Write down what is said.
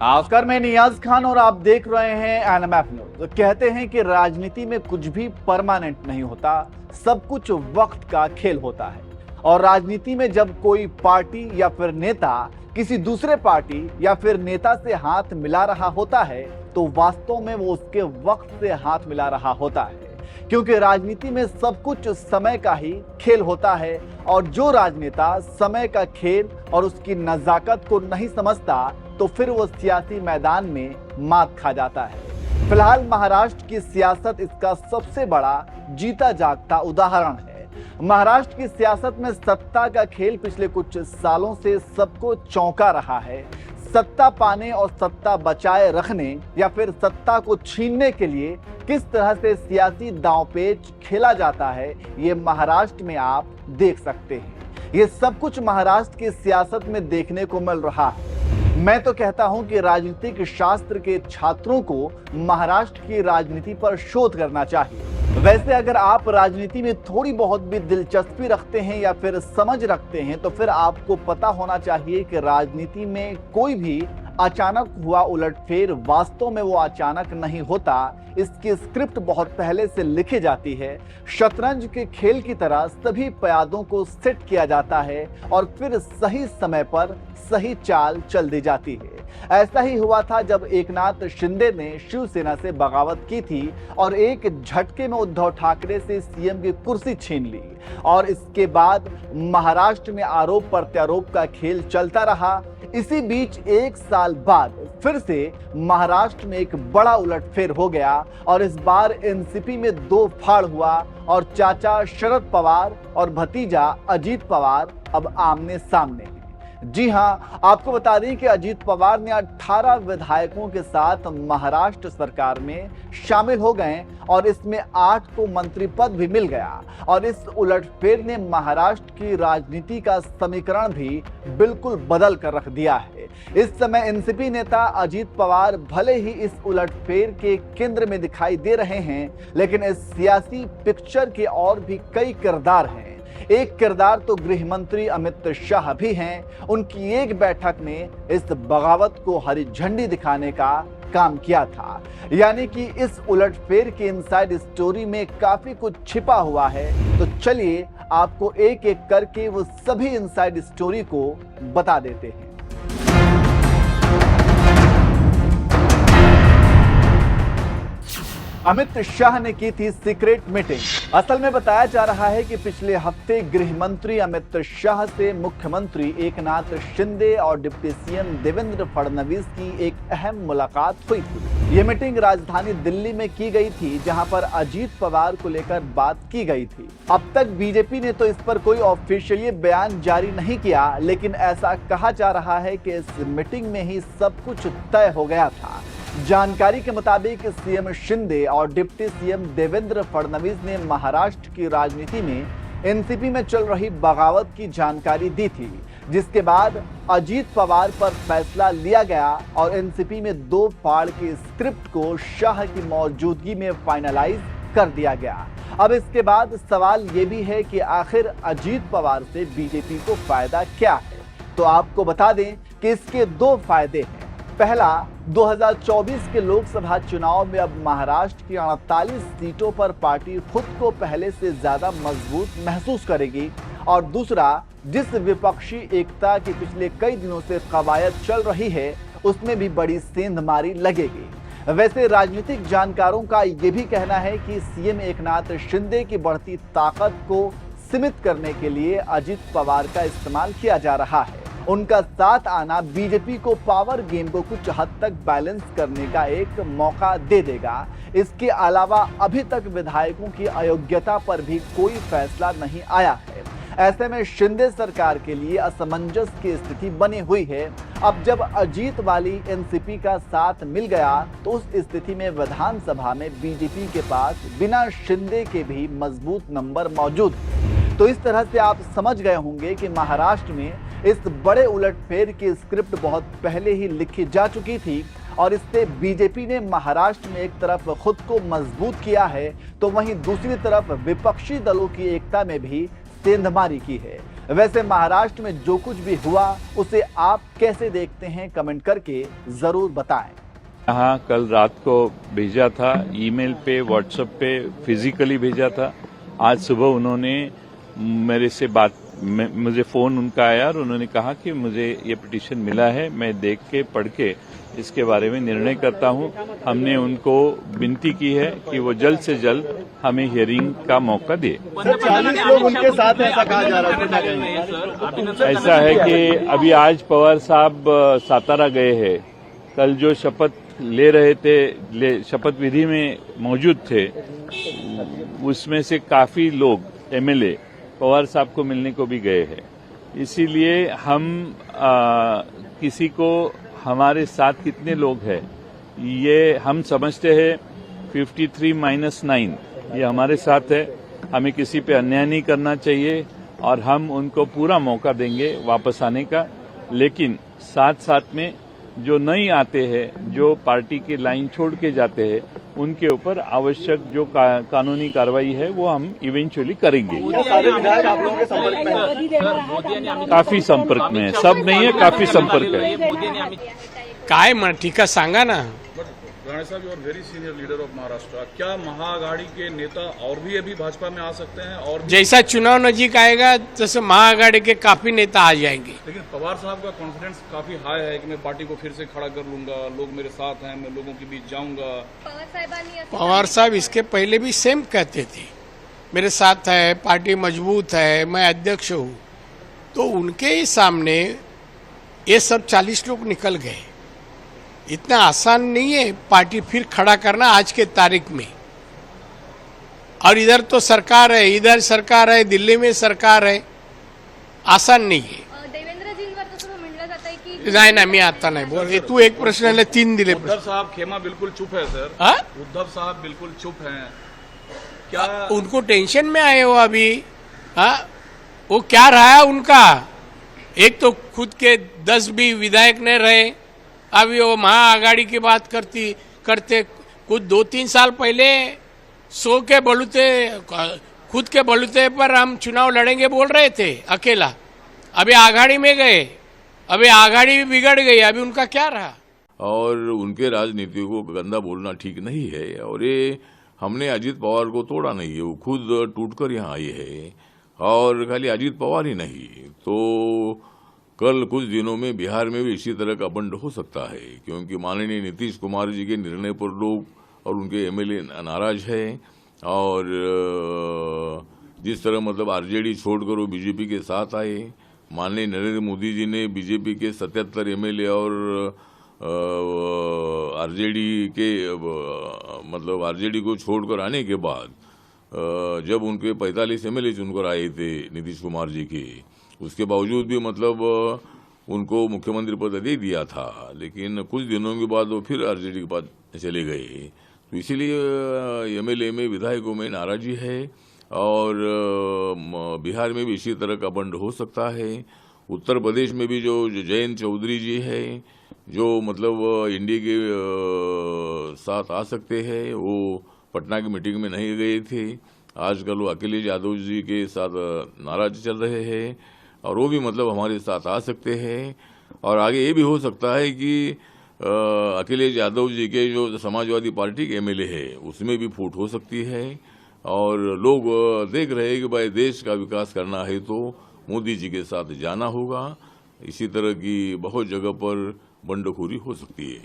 नमस्कार, मैं नियाज खान और आप देख रहे हैं एनएमएफ न्यूज। कहते हैं कि राजनीति में कुछ भी परमानेंट नहीं होता, सब कुछ वक्त का खेल होता है। और राजनीति में जब कोई पार्टी या फिर नेता किसी दूसरे पार्टी या फिर नेता से हाथ मिला रहा होता है तो वास्तव में वो उसके वक्त से हाथ मिला रहा होता है, क्योंकि राजनीति में सब कुछ समय का ही खेल होता है। और जो राजनेता समय का खेल और उसकी नजाकत को नहीं समझता तो फिर वो सियासी मैदान में मात खा जाता है। फिलहाल महाराष्ट्र की सियासत इसका सबसे बड़ा जीता जागता उदाहरण है। महाराष्ट्र की सियासत में सत्ता का खेल पिछले कुछ सालों से सबको चौंका रहा है। सत्ता पाने और सत्ता बचाए रखने या फिर सत्ता को छीनने के लिए किस तरह से सियासी दांवपेच खेला जाता है, ये महाराष्ट्र में आप देख सकते हैं। ये सब कुछ महाराष्ट्र की सियासत में देखने को मिल रहा है। मैं तो कहता हूं कि राजनीतिक शास्त्र के छात्रों को महाराष्ट्र की राजनीति पर शोध करना चाहिए। वैसे अगर आप राजनीति में थोड़ी बहुत भी दिलचस्पी रखते हैं या फिर समझ रखते हैं तो फिर आपको पता होना चाहिए कि राजनीति में कोई भी अचानक हुआ उलटफेर वास्तव में वो अचानक नहीं होता। इसकी स्क्रिप्ट बहुत पहले से लिखी जाती है। शतरंज के खेल की तरह सभी प्यादों को सेट किया जाता है और फिर सही समय पर सही चाल चल दी जाती है। ऐसा ही हुआ था जब एकनाथ शिंदे ने शिवसेना से बगावत की थी और एक झटके में उद्धव ठाकरे से सीएम की कुर्सी छीन ली। और इसके बाद महाराष्ट्र में आरोप प्रत्यारोप का खेल चलता रहा। इसी बीच एक साल बाद फिर से महाराष्ट्र में एक बड़ा उलटफेर हो गया और इस बार एनसीपी में दो फाड़ हुआ और चाचा शरद पवार और भतीजा अजीत पवार अब आमने सामने हैं। जी हां, आपको बता दें कि अजीत पवार ने 18 विधायकों के साथ महाराष्ट्र सरकार में शामिल हो गए और इसमें 8 को मंत्री पद भी मिल गया। और इस उलटफेर ने महाराष्ट्र की राजनीति का समीकरण भी बिल्कुल बदल कर रख दिया है। इस समय एनसीपी नेता अजीत पवार भले ही इस उलटफेर के केंद्र में दिखाई दे रहे हैं, लेकिन इस सियासी पिक्चर के और भी कई किरदार हैं। एक किरदार तो गृह मंत्री अमित शाह भी हैं। उनकी एक बैठक ने इस बगावत को हरी झंडी दिखाने का काम किया था। यानी कि इस उलटफेर के इनसाइड स्टोरी में काफी कुछ छिपा हुआ है। तो चलिए आपको एक एक करके वो सभी इनसाइड स्टोरी को बता देते हैं। अमित शाह ने की थी सीक्रेट मीटिंग। असल में बताया जा रहा है कि पिछले हफ्ते गृह मंत्री अमित शाह से मुख्यमंत्री एकनाथ शिंदे और डिप्टी सीएम देवेंद्र फडणवीस की एक अहम मुलाकात हुई थी। ये मीटिंग राजधानी दिल्ली में की गई थी, जहां पर अजीत पवार को लेकर बात की गई थी। अब तक बीजेपी ने तो इस पर कोई ऑफिशियली बयान जारी नहीं किया, लेकिन ऐसा कहा जा रहा है कि इस मीटिंग में ही सब कुछ तय हो गया था। जानकारी के मुताबिक सीएम शिंदे और डिप्टी सीएम देवेंद्र फडणवीस ने महाराष्ट्र की राजनीति में एनसीपी में चल रही बगावत की जानकारी दी थी, जिसके बाद अजीत पवार पर फैसला लिया गया और एनसीपी में दो फाड़ की स्क्रिप्ट को शाह की मौजूदगी में फाइनलाइज कर दिया गया। अब इसके बाद सवाल ये भी है कि आखिर अजीत पवार से बीजेपी को फायदा क्या है। तो आपको बता दें कि इसके दो फायदे हैं। पहला, 2024 के लोकसभा चुनाव में अब महाराष्ट्र की 48 सीटों पर पार्टी खुद को पहले से ज्यादा मजबूत महसूस करेगी। और दूसरा, जिस विपक्षी एकता की पिछले कई दिनों से कवायद चल रही है उसमें भी बड़ी सेंधमारी लगेगी। वैसे राजनीतिक जानकारों का ये भी कहना है कि सीएम एकनाथ शिंदे की बढ़ती ताकत को सीमित करने के लिए अजीत पवार का इस्तेमाल किया जा रहा है। उनका साथ आना बीजेपी को पावर गेम को कुछ हद तक बैलेंस करने का एक मौका दे देगा। इसके अलावा अभी तक विधायकों की अयोग्यता पर भी कोई फैसला नहीं आया है। ऐसे में शिंदे सरकार के लिए असमंजस की स्थिति बनी हुई है। अब जब अजीत वाली एनसीपी का साथ मिल गया तो उस स्थिति में विधानसभा में बीजेपी के पास बिना शिंदे के भी मजबूत नंबर मौजूद है। तो इस तरह से आप समझ गए होंगे कि महाराष्ट्र में इस बड़े उलटफेर की स्क्रिप्ट बहुत पहले ही लिखी जा चुकी थी और इससे बीजेपी ने महाराष्ट्र में एक तरफ खुद को मजबूत किया है तो वहीं दूसरी तरफ विपक्षी दलों की एकता में भी सेंधमारी की है। वैसे महाराष्ट्र में जो कुछ भी हुआ उसे आप कैसे देखते हैं, कमेंट करके जरूर बताएं। यहाँ कल रात को भेजा था, ईमेल पे, व्हाट्सएप पे, फिजिकली भेजा था। आज सुबह उन्होंने मेरे से मुझे फोन उनका आया और उन्होंने कहा कि मुझे ये पिटीशन मिला है, मैं देख के पढ़ के इसके बारे में निर्णय करता हूं। हमने उनको विनती की है कि वो जल्द से जल्द हमें हियरिंग का मौका दे। 40 लोग उनके साथ ऐसा कहा जा रहा है। ऐसा है कि अभी आज पवार साहब सातारा गए हैं। कल जो शपथ ले रहे थे, शपथ विधि में मौजूद थे, उसमें से काफी लोग एमएलए पवार साहब को मिलने को भी गए हैं। इसीलिए हम किसी को, हमारे साथ कितने लोग हैं ये हम समझते हैं 53-9 ये हमारे साथ है। हमें किसी पे अन्याय नहीं करना चाहिए और हम उनको पूरा मौका देंगे वापस आने का। लेकिन साथ साथ में जो नहीं आते हैं, जो पार्टी की लाइन छोड़ के जाते हैं, उनके ऊपर आवश्यक जो कानूनी कार्रवाई है वो हम इवेंचुअली करेंगे। सारे विधायक आप लोगों के संपर्क में हैं? काफी संपर्क में है, सब नहीं है, काफी संपर्क है। काय टीका सांगा ना। राणे साहब, you are very senior leader of Maharashtra. क्या महाआघाड़ी के नेता और भी अभी भाजपा में आ सकते हैं? और जैसा चुनाव नजीक आएगा जैसे महाआघाड़ी के काफी नेता आ जाएंगे। लेकिन पवार साहब का कॉन्फिडेंस काफी हाई है कि मैं पार्टी को फिर से खड़ा कर लूंगा, लोग मेरे साथ हैं, मैं लोगों के बीच जाऊंगा। पवार साहब इसके पहले भी सेम कहते थे, मेरे साथ है, पार्टी मजबूत है, मैं अध्यक्ष हूँ। तो उनके ही सामने ये सब 40 लोग निकल गए। इतना आसान नहीं है पार्टी फिर खड़ा करना आज के तारीख में। और इधर तो सरकार है, इधर सरकार है, दिल्ली में सरकार है, आसान नहीं है। देवेंद्रजींवर तसं म्हटलं जात आहे की नाही ना, मी आता नाही बोल। तू एक प्रश्नाला 3 दिले। उद्धव साहब खेमा बिल्कुल चुप है सर। हाँ? उद्धव साहब बिल्कुल चुप हैं। क्या उनको टेंशन में आए हो अभी? हाँ, वो क्या रहा है उनका? एक तो खुद के 10 भी विधायक नहीं रहे, अभी वो महाआघाड़ी की बात करते कुछ 2-3 साल पहले के बलूते, खुद के बलूते पर हम चुनाव लड़ेंगे बोल रहे थे अकेला। अभी आघाड़ी में गए, अभी आघाड़ी भी बिगड़ गई, अभी उनका क्या रहा? और उनके राजनीति को गंदा बोलना ठीक नहीं है। और ये हमने अजीत पवार को तोड़ा नहीं है, वो खुद टूटकर यहाँ आई है। और खाली अजीत पवार ही नहीं, तो कल कुछ दिनों में बिहार में भी इसी तरह का बंड हो सकता है, क्योंकि माननीय नीतीश कुमार जी के निर्णय पर लोग और उनके एमएलए नाराज है। और जिस तरह मतलब आरजेडी छोड़कर वो बीजेपी के साथ आए, माननीय नरेंद्र मोदी जी ने बीजेपी के 77 एमएलए और आरजेडी के मतलब आरजेडी को छोड़कर आने के बाद जब उनके 45 एमएलए चुनकर आए थे नीतीश कुमार जी के, उसके बावजूद भी मतलब उनको मुख्यमंत्री पद दे दिया था। लेकिन कुछ दिनों के बाद वो फिर आरजेडी के पास चले गए। तो इसीलिए एमएलए में, विधायकों में नाराजी है। और बिहार में भी इसी तरह का बंड हो सकता है। उत्तर प्रदेश में भी जो जयंत चौधरी जी है, जो मतलब इंडिया के साथ आ सकते हैं, वो पटना की मीटिंग में नहीं गए थे। आजकल वो अखिलेश यादव जी के साथ नाराज चल रहे हैं और वो भी मतलब हमारे साथ आ सकते हैं। और आगे ये भी हो सकता है कि अखिलेश यादव जी के जो समाजवादी पार्टी के एमएलए है उसमें भी फूट हो सकती है। और लोग देख रहे हैं कि भाई देश का विकास करना है तो मोदी जी के साथ जाना होगा। इसी तरह की बहुत जगह पर बंडखोरी हो सकती है।